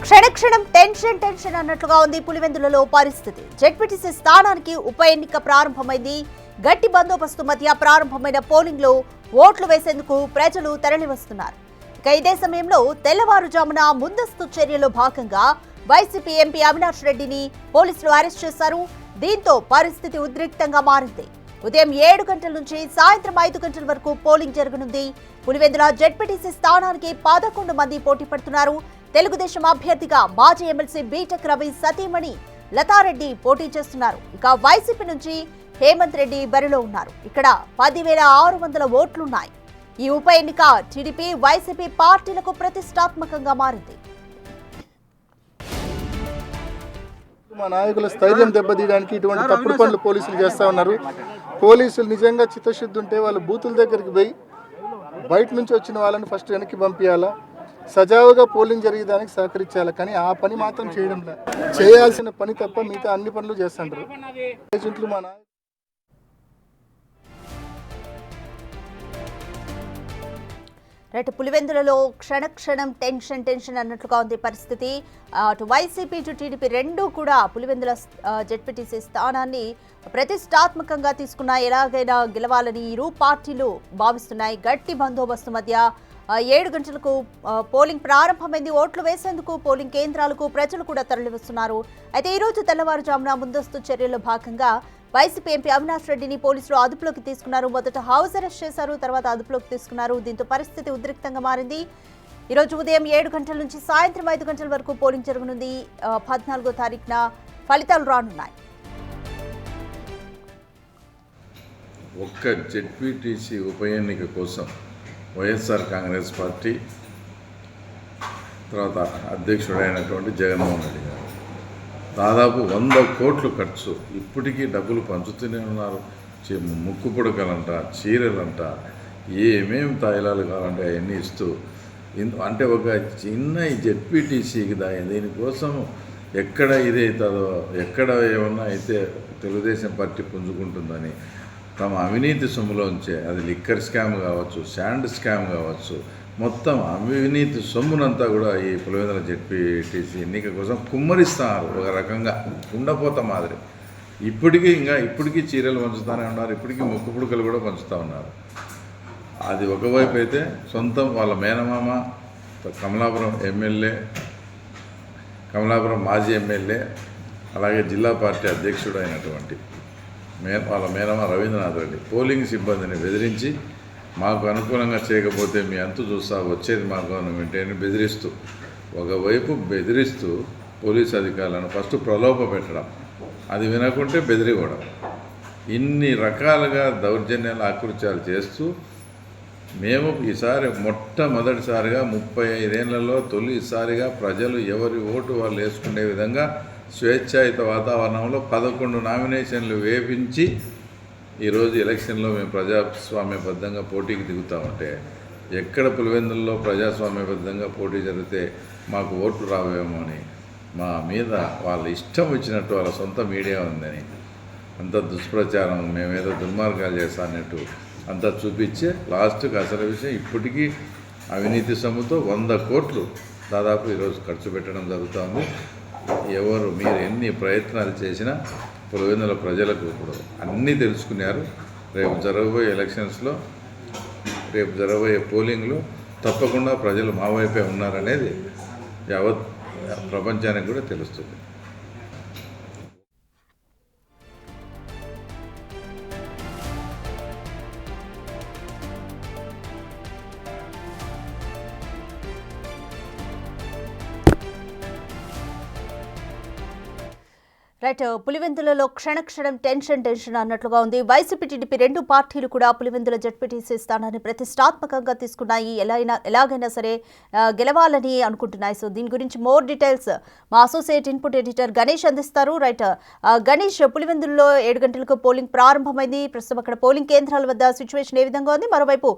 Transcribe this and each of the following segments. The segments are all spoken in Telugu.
క్షణక్షణం టెన్షన్ అన్నట్లుగా ఉంది పులివెందులలో పరిస్థితి. జెడ్పీటీసీ స్థానానికి ఉప ఎన్నిక ప్రారంభమైంది. గట్టి బందోబస్తు మధ్య ప్రారంభమైన పోలింగ్ లో ఓట్లు వేసేందుకు ప్రజలు తరలివస్తున్నారు. ఇక ఇదే సమయంలో తెల్లవారుజామున ముందస్తు చర్యలో భాగంగా వైసీపీ ఎంపీ అవినాష్ రెడ్డిని పోలీసులు అరెస్ట్ చేశారు. దీంతో పరిస్థితి ఉద్రిక్తంగా మారింది. ఉదయం 7 గంటల నుంచి సాయంత్రం 5 గంటల వరకు పోలింగ్ జరగనుంది. పులివెందుల జెడ్పీటీసీ స్థానానికి 11 మంది పోటీ పడుతున్నారు. తెలుగుదేశం అభ్యర్థిగా మాజీ ఎమ్మెల్సీ బీటెక్ రవి సతీమణి లతారెడ్డి పోటీ చేస్తున్నారు. ఇక వైసీపీ నుంచి హేమంత్ రెడ్డి బరిలో ఉన్నారు. ఇక్కడ 10,600 ఓట్లున్నాయి. ఈ ఉప ఎన్నిక టీడీపీ వైసీపీ పార్టీలకు ప్రతిష్టాత్మకంగా మారింది. మా నాయకుల స్థైర్యం దెబ్బతీయడానికి ఇటువంటి తప్పుడు పనులు పోలీసులు చేస్తూ ఉన్నారు. పోలీసులు నిజంగా చిత్తశుద్ధి ఉంటే వాళ్ళు బూతుల దగ్గరికి పోయి బయట నుంచి వచ్చిన వాళ్ళని ఫస్ట్ వెనక్కి పంపించాలా, సజావుగా పోలింగ్ జరిగేదానికి సహకరించాలి. కానీ ఆ పని మాత్రం చేయడం లేదు. చేయాల్సిన పని తప్ప మిగతా అన్ని పనులు చేస్తుంటారు ఏజెంట్లు. మా నాయకులు పులివెందులలో క్షణక్షణం టెన్షన్ అన్నట్లుగా ఉంది పరిస్థితి. అటు వైసీపీ ఇటు టీడీపీ రెండూ కూడా పులివెందుల జెడ్పీటీసీ స్థానాన్ని ప్రతిష్టాత్మకంగా తీసుకున్న ఎలాగైనా గెలవాలని ఇరు పార్టీలు భావిస్తున్నాయి. గట్టి బందోబస్తు మధ్య 7 గంటలకు పోలింగ్ ప్రారంభమైంది. ఓట్లు వేసేందుకు పోలింగ్ కేంద్రాలకు ప్రజలు కూడా తరలివస్తున్నారు. అయితే ఈరోజు తెల్లవారుజామున ముందస్తు చర్యల్లో భాగంగా వైసీపీ ఎంపీ అవినాష్ రెడ్డిని పోలీసులు అదుపులోకి తీసుకున్నారు. మొదట హౌస్ అరెస్ట్ చేశారు, తర్వాత అదుపులోకి తీసుకున్నారు. దీంతో పరిస్థితి ఉద్రిక్తంగా మారింది. ఈరోజు ఉదయం 7 గంటల నుంచి సాయంత్రం 5 గంటల వరకు పోలింగ్ జరగనుంది. 14వ తారీఖున ఫలితాలు రానున్నాయి. ఒక్క జెడ్పీటీసీ ఉప ఎన్నిక కోసం వైఎస్ఆర్ కాంగ్రెస్ పార్టీ తర్వాత అధ్యక్షుడైనటువంటి జగన్మోహన్ రెడ్డి గారు దాదాపు 100 కోట్లు ఖర్చు, ఇప్పటికీ డబ్బులు పంచుతూనే ఉన్నారు. ముక్కు పుడకలంట, చీరలంట, ఏమేమి తాయిలాలు కావాలంటే అవన్నీ ఇస్తూ అంటే ఒక చిన్న జెడ్పీటీసీకి దీనికోసం ఎక్కడ ఇదవుతుందో, ఎక్కడ ఏమన్నా అయితే తెలుగుదేశం పార్టీ పుంజుకుంటుందని తమ అవినీతి సొమ్ములోంచే, అది లిక్కర్ స్కామ్ కావచ్చు, శాండ్ స్కామ్ కావచ్చు, మొత్తం అవినీతి సొమ్మునంతా కూడా ఈ పులివెందుల జెడ్పీటీసీ ఎన్నిక కోసం కుమ్మరిస్తున్నారు. ఒక రకంగా ఉండపోత మాదిరి. ఇప్పటికీ చీరలు పంచుతూనే ఉన్నారు. ఇప్పటికీ ముక్కు పుడకలు కూడా పంచుతూ ఉన్నారు. అది ఒకవైపు అయితే సొంతం వాళ్ళ మేనమామ కమలాపురం మాజీ ఎమ్మెల్యే అలాగే జిల్లా పార్టీ అధ్యక్షుడు అయినటువంటి వాళ్ళ మేనమామ రవీంద్రనాథ్ రెడ్డి పోలింగ్ సిబ్బందిని బెదిరించి మాకు అనుకూలంగా చేయకపోతే మీ అంతు చూస్తా, వచ్చేది మా గవర్నమెంట్ అని ఒకవైపు బెదిరిస్తూ పోలీసు అధికారులను ఫస్ట్ ప్రలోభ పెట్టడం, అది వినకుంటే బెదిరివ్వడం, ఇన్ని రకాలుగా దౌర్జన్యాలు ఆకృత్యాలు చేస్తూ మేము ఈసారి మొట్టమొదటిసారిగా 35 ఏళ్లలో తొలిసారిగా ప్రజలు ఎవరి ఓటు వాళ్ళు వేసుకునే విధంగా స్వేచ్ఛాయుత వాతావరణంలో 11 నామినేషన్లు వేపించి ఈరోజు ఎలక్షన్లో మేము ప్రజాస్వామ్యబద్ధంగా పోటీకి దిగుతామంటే, ఎక్కడ పులివెందుల్లో ప్రజాస్వామ్యబద్ధంగా పోటీ జరిగితే మాకు ఓట్లు రావేమో అని మా మీద వాళ్ళ ఇష్టం వచ్చినట్టు వాళ్ళ సొంత మీడియా ఉందని అంత దుష్ప్రచారం, మేమేదో దుర్మార్గాలు చేస్తానట్టు అంతా చూపించే లాస్ట్కి అసలు విషయం ఇప్పటికీ అవినీతి సొమ్ముతో 100 కోట్లు దాదాపు ఈరోజు ఖర్చు పెట్టడం జరుగుతుంది. మీరు ఎన్ని ప్రయత్నాలు చేసినా పులివెందుల ప్రజలకు ఇప్పుడు అన్నీ తెలుసుకున్నారు. రేపు జరగబోయే ఎలక్షన్స్లో, రేపు జరగబోయే పోలింగ్లో తప్పకుండా ప్రజలు మా వైపే ఉన్నారనేది యావత్ ప్రపంచానికి కూడా తెలుస్తుంది. పులివెందులలో క్షణక్షణం టెన్షన్ అన్నట్లుగా ఉంది. వైసీపీ టీడీపీ రెండు పార్టీలు కూడా పులివెందుల జెడ్పీటీసీ స్థానాన్ని ప్రతిష్టాత్మకంగా తీసుకున్నాయి. ఎలాగైనా సరే గెలవాలని అనుకుంటున్నాయి. సో దీని గురించి మోర్ డీటెయిల్స్ మా అసోసియేట్ ఇన్పుట్ ఎడిటర్ గణేష్ అందిస్తారు. గణేష్, పులివెందులలో 7 గంటలకు పోలింగ్ ప్రారంభమైంది. ప్రస్తుతం అక్కడ పోలింగ్ కేంద్రాల వద్ద సిచ్యువేషన్ ఏ విధంగా ఉంది? మరోవైపు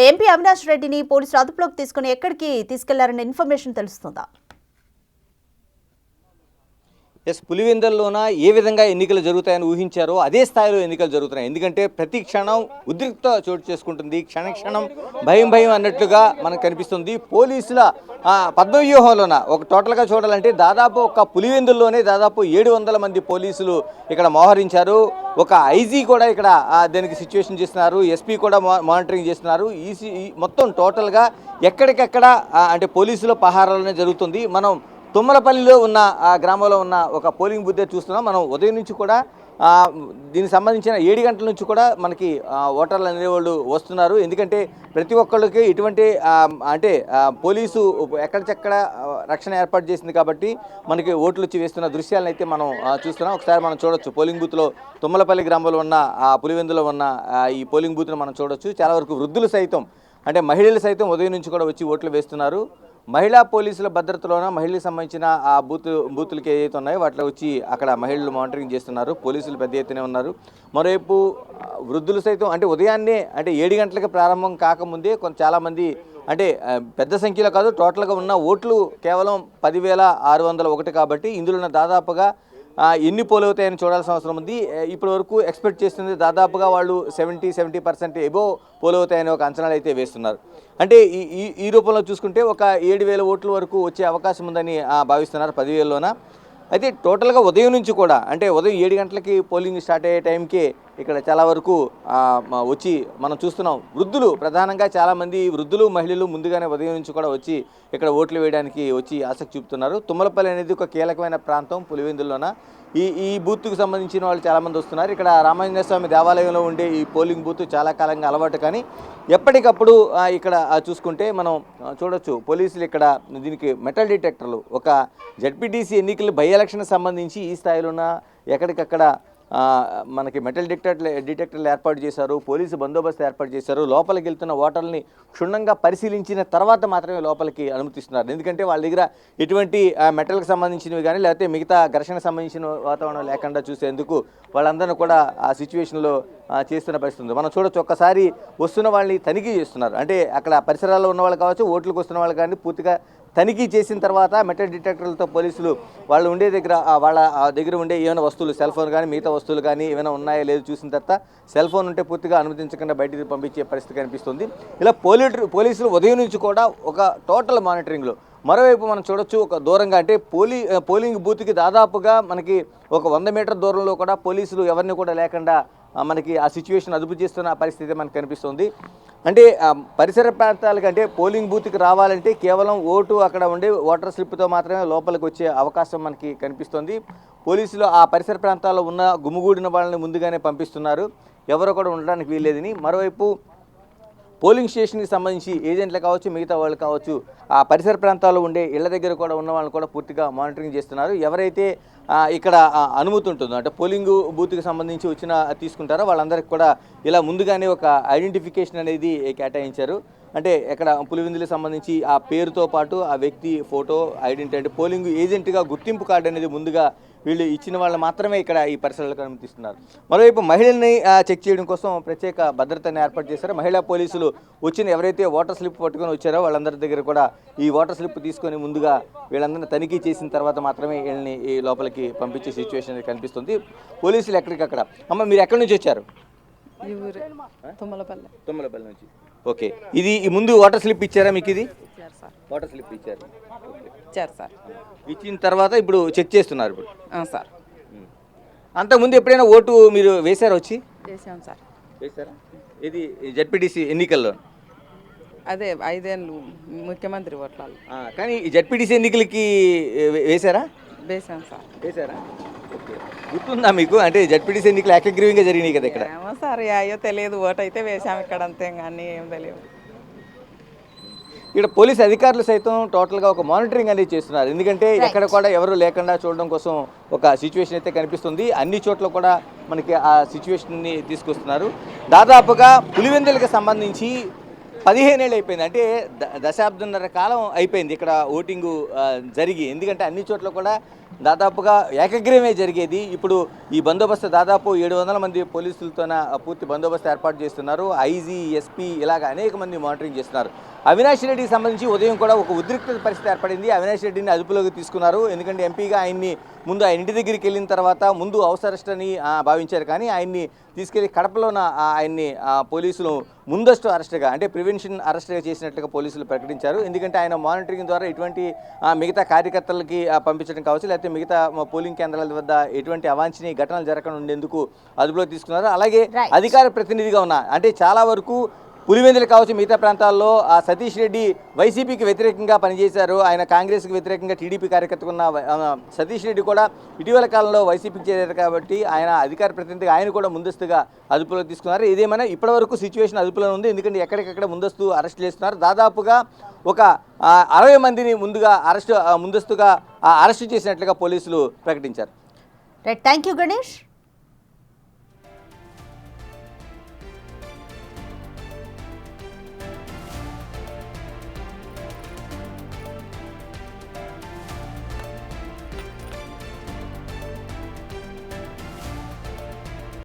ఎంపీ అవినాష్ రెడ్డిని పోలీసులు అదుపులోకి తీసుకుని ఎక్కడికి తీసుకెళ్లారనే ఇన్ఫర్మేషన్ తెలుస్తుందా? ఎస్ పులివెందుల్లోన ఏ విధంగా ఎన్నికలు జరుగుతాయని ఊహించారో అదే స్థాయిలో ఎన్నికలు జరుగుతున్నాయి. ఎందుకంటే ప్రతి క్షణం ఉద్రిక్త చోటు చేసుకుంటుంది, క్షణం భయం అన్నట్లుగా మనకు కనిపిస్తుంది. పోలీసుల పద్మవ్యూహంలోన ఒక టోటల్గా చూడాలంటే దాదాపు ఒక పులివెందుల్లోనే దాదాపు 700 మంది పోలీసులు ఇక్కడ మోహరించారు. ఒక ఐజీ కూడా ఇక్కడ దానికి సిచ్యువేషన్ చేస్తున్నారు, ఎస్పీ కూడా మానిటరింగ్ చేస్తున్నారు. మొత్తం టోటల్గా ఎక్కడికెక్కడ అంటే పోలీసుల పహారాలనే జరుగుతుంది. మనం తుమ్మలపల్లిలో ఉన్న గ్రామంలో ఉన్న ఒక పోలింగ్ బూత్ చూస్తున్నాం. మనం ఉదయం నుంచి కూడా దీనికి సంబంధించిన 7 గంటల నుంచి కూడా మనకి ఓటర్లు అనేవాళ్ళు వస్తున్నారు. ఎందుకంటే ప్రతి ఒక్కళ్ళకి ఇటువంటి అంటే పోలీసు ఎక్కడిచెక్కడ రక్షణ ఏర్పాటు చేసింది కాబట్టి మనకి ఓట్లు వచ్చి వేస్తున్న దృశ్యాలను అయితే మనం చూస్తున్నాం. ఒకసారి మనం చూడొచ్చు పోలింగ్ బూత్లో తుమ్మలపల్లి గ్రామంలో ఉన్న పులివెందులో ఉన్న ఈ పోలింగ్ బూత్ను మనం చూడొచ్చు. చాలా వరకు వృద్ధులు సైతం అంటే మహిళలు సైతం ఉదయం నుంచి కూడా వచ్చి ఓట్లు వేస్తున్నారు. మహిళా పోలీసుల భద్రతలోన మహిళలకు సంబంధించిన ఆ బూతులకి ఏదైతే ఉన్నాయో వాటిలో వచ్చి అక్కడ మహిళలు మానిటరింగ్ చేస్తున్నారు. పోలీసులు పెద్ద ఎత్తునే ఉన్నారు. మరోవైపు వృద్ధులు సైతం అంటే ఉదయాన్నే అంటే 7 గంటలకు ప్రారంభం కాకముందే చాలామంది అంటే పెద్ద సంఖ్యలో కాదు, టోటల్గా ఉన్న ఓట్లు కేవలం 10,601 కాబట్టి ఇందులో దాదాపుగా ఎన్ని పోలవుతాయని చూడాల్సిన అవసరం ఉంది. ఇప్పటి వరకు ఎక్స్పెక్ట్ చేస్తుంది దాదాపుగా వాళ్ళు 70% ఎబోవ్ పోలవుతాయని ఒక అంచనాలు అయితే వేస్తున్నారు. అంటే ఈ రూపంలో చూసుకుంటే ఒక 7,000 ఓట్ల వరకు వచ్చే అవకాశం ఉందని భావిస్తున్నారు 10,000లోన. అయితే టోటల్గా ఉదయం నుంచి కూడా అంటే ఉదయం 7 గంటలకి పోలింగ్ స్టార్ట్ అయ్యే టైంకి ఇక్కడ చాలా వరకు వచ్చి మనం చూస్తున్నాం. వృద్ధులు ప్రధానంగా చాలామంది వృద్ధులు మహిళలు ముందుగానే ఉదయం నుంచి కూడా వచ్చి ఇక్కడ ఓట్లు వేయడానికి వచ్చి ఆసక్తి చూపుతున్నారు. తుమ్మలపల్లి అనేది ఒక కీలకమైన ప్రాంతం పులివెందుల్లోన. ఈ బూత్కు సంబంధించిన వాళ్ళు చాలామంది వస్తున్నారు. ఇక్కడ రామాంజనేయ స్వామి దేవాలయంలో ఉండే ఈ పోలింగ్ బూత్ చాలా కాలంగా అలవాటు, కానీ ఎప్పటికప్పుడు ఇక్కడ చూసుకుంటే మనం చూడొచ్చు పోలీసులు ఇక్కడ దీనికి మెటల్ డిటెక్టర్లు ఒక జడ్పీటీసీ ఎన్నికలు బై ఎలక్షన్ సంబంధించి ఈ స్థాయిలోన ఎక్కడికక్కడ మనకి మెటల్ డిటెక్టర్లు ఏర్పాటు చేశారు. పోలీసు బందోబస్తు ఏర్పాటు చేశారు. లోపలికి వెళ్తున్న ఓటర్లని క్షుణ్ణంగా పరిశీలించిన తర్వాత మాత్రమే లోపలికి అనుమతిస్తున్నారు. ఎందుకంటే వాళ్ళ దగ్గర ఎటువంటి మెటల్కి సంబంధించినవి కానీ లేకపోతే మిగతా ఘర్షణకు సంబంధించిన వాతావరణం లేకుండా చూసేందుకు వాళ్ళందరూ కూడా ఆ సిచ్యువేషన్లో చేస్తున్న పరిస్థితి ఉంది. మనం చూడొచ్చు ఒక్కసారి వస్తున్న వాళ్ళని తనిఖీ చేస్తున్నారు. అంటే అక్కడ పరిసరాల్లో ఉన్న వాళ్ళు కావచ్చు, ఓట్లకు వస్తున్న వాళ్ళు కానీ పూర్తిగా తనిఖీ చేసిన తర్వాత మెటల్ డిటెక్టర్లతో పోలీసులు వాళ్ళు ఉండే దగ్గర వాళ్ళ దగ్గర ఉండే ఏమైనా వస్తువులు సెల్ ఫోన్ కానీ మిగతా వస్తువులు కానీ ఏమైనా ఉన్నాయో లేదో చూసిన తర్వాత సెల్ ఫోన్ ఉంటే పూర్తిగా అనుమతించకుండా బయటికి పంపించే పరిస్థితి కనిపిస్తుంది. ఇలా పోలీసులు ఉదయం నుంచి కూడా ఒక టోటల్ మానిటరింగ్లో. మరోవైపు మనం చూడొచ్చు ఒక దూరంగా అంటే పోలింగ్ బూత్కి దాదాపుగా మనకి ఒక 100 మీటర్ దూరంలో కూడా పోలీసులు ఎవరిని కూడా లేకుండా మనకి ఆ సిచ్యువేషన్ అదుపు చేస్తున్న పరిస్థితి మనకు కనిపిస్తుంది. అంటే పరిసర ప్రాంతాలకి అంటే పోలింగ్ బూత్కి రావాలంటే కేవలం ఓటు అక్కడ ఉండే ఓటర్ స్లిప్తో మాత్రమే లోపలికి వచ్చే అవకాశం మనకి కనిపిస్తుంది. పోలీసులు ఆ పరిసర ప్రాంతాల్లో ఉన్న గుమిగూడిన వాళ్ళని ముందుగానే పంపిస్తున్నారు, ఎవరో కూడా ఉండడానికి వీల్లేదని. మరోవైపు పోలింగ్ స్టేషన్కి సంబంధించి ఏజెంట్లు కావచ్చు, మిగతా వాళ్ళు కావచ్చు, ఆ పరిసర ప్రాంతాల్లో ఉండే ఇళ్ల దగ్గర కూడా ఉన్న వాళ్ళని కూడా పూర్తిగా మానిటరింగ్ చేస్తున్నారు. ఎవరైతే ఇక్కడ అనుమతి ఉంటుందో అంటే పోలింగ్ బూత్కి సంబంధించి తీసుకుంటారో వాళ్ళందరికీ కూడా ఇలా ముందుగానే ఒక ఐడెంటిఫికేషన్ అనేది కేటాయించారు. అంటే ఇక్కడ పులివెందులకు సంబంధించి ఆ పేరుతో పాటు ఆ వ్యక్తి ఫోటో ఐడెంటిటీ అంటే పోలింగ్ ఏజెంట్గా గుర్తింపు కార్డు అనేది ముందుగా వీళ్ళు ఇచ్చిన వాళ్ళు మాత్రమే ఇక్కడ ఈ పరిసరాలకు అనుమతిస్తున్నారు. మరోవైపు మహిళల్ని చెక్ చేయడం కోసం ప్రత్యేక భద్రతను ఏర్పాటు చేశారు. మహిళా పోలీసులు వచ్చిన ఎవరైతే ఓటర్ స్లిప్ పట్టుకొని వచ్చారో వాళ్ళందరి దగ్గర కూడా ఈ ఓటర్ స్లిప్ తీసుకొని ముందుగా వీళ్ళందరినీ తనిఖీ చేసిన తర్వాత మాత్రమే వీళ్ళని ఈ లోపలికి పంపించే సిచ్యువేషన్ కనిపిస్తుంది. పోలీసులు ఎక్కడికక్కడ. అమ్మ మీరు ఎక్కడి నుంచి వచ్చారు? తుమ్మలపల్లి నుంచి. ఓకే, ఇది ముందు వాటర్ స్లిప్ ఇచ్చారా మీకు? ఇది వాటర్ స్లిప్ ఇచ్చారు సార్. ఇచ్చిన తర్వాత ఇప్పుడు చెక్ చేస్తున్నారు ఇప్పుడు సార్. అంతకుముందు ఎప్పుడైనా ఓటు మీరు వేశారా? వచ్చి వేసాం సార్. వేశారా? ఇది జడ్పీటీసీ ఎన్నికల్లో అదే 5 ఏళ్ళు ముఖ్యమంత్రి ఓట్లలో. కానీ జడ్పీటీసీ ఎన్నికలకి వేశారా? వేసాం సార్. వేశారా? ఓకే, గుర్తుందా మీకు? అంటే జడ్పీటీసీ ఎన్నికలు ఏకగ్రీవంగా జరిగినాయి కదా ఇక్కడ. ఏమో సార్, అయ్యో తెలియదు. ఓటు అయితే వేసాం ఇక్కడ, అంతే కానీ ఏం తెలియదు. ఇక్కడ పోలీస్ అధికారులు సైతం టోటల్గా ఒక మానిటరింగ్ అనేది చేస్తున్నారు. ఎందుకంటే ఎక్కడ కూడా ఎవరు లేకుండా చూడడం కోసం ఒక సిచ్యువేషన్ అయితే కనిపిస్తుంది. అన్ని చోట్ల కూడా మనకి ఆ సిచ్యువేషన్ని తీసుకొస్తున్నారు. దాదాపుగా పులివెందులకు సంబంధించి 15 ఏళ్ళు అయిపోయింది. అంటే దశాబ్దంన్నర కాలం అయిపోయింది ఇక్కడ ఓటింగు జరిగి. ఎందుకంటే అన్ని చోట్ల కూడా దాదాపుగా ఏకగ్రీవమే జరిగేది. ఇప్పుడు ఈ బందోబస్తు దాదాపు 700 మంది పోలీసులతోన పూర్తి బందోబస్తు ఏర్పాటు చేస్తున్నారు. ఐజీ, ఎస్పీ ఇలాగ అనేక మంది మానిటరింగ్ చేస్తున్నారు. అవినాష్ రెడ్డికి సంబంధించి ఉదయం కూడా ఒక ఉద్రిక్త పరిస్థితి ఏర్పడింది. అవినాష్ రెడ్డిని అదుపులోకి తీసుకున్నారు. ఎందుకంటే ఎంపీగా ఆయన్ని ముందు ఆయన ఇంటి దగ్గరికి వెళ్ళిన తర్వాత ముందు హౌస్ అరెస్ట్ అని భావించారు. కానీ ఆయన్ని తీసుకెళ్లి కడపలోన ఆయన్ని పోలీసులు ముందస్తు అరెస్ట్గా అంటే ప్రివెన్షన్ అరెస్ట్గా చేసినట్లుగా పోలీసులు ప్రకటించారు. ఎందుకంటే ఆయన మానిటరింగ్ ద్వారా ఎటువంటి మిగతా కార్యకర్తలకి పంపించడం కావచ్చు, లేకపోతే మిగతా పోలింగ్ కేంద్రాల వద్ద ఎటువంటి అవాంఛనీయ ఘటనలు జరగకుండా ఉండేందుకు అదుపులో తీసుకున్నారు. అలాగే అధికార ప్రతినిధిగా ఉన్న అంటే చాలా వరకు పులివెందులు కావచ్చు మిగతా ప్రాంతాల్లో సతీష్ రెడ్డి వైసీపీకి వ్యతిరేకంగా పనిచేశారు. ఆయన కాంగ్రెస్కి వ్యతిరేకంగా టీడీపీ కార్యకర్తగా ఉన్న సతీష్ రెడ్డి కూడా ఇటీవల కాలంలో వైసీపీకి చేరారు కాబట్టి ఆయన అధికార ప్రతినిధిగా ఆయన కూడా ముందస్తుగా అదుపులో తీసుకున్నారు. ఇదేమైనా ఇప్పటివరకు సిచ్యువేషన్ అదుపులో ఉంది. ఎందుకంటే ఎక్కడికక్కడ ముందస్తు అరెస్ట్ చేస్తున్నారు. దాదాపుగా ఒక 60 మందిని ముందస్తుగా అరెస్టు చేసినట్లుగా పోలీసులు ప్రకటించారు. Right, thank you Ganesh.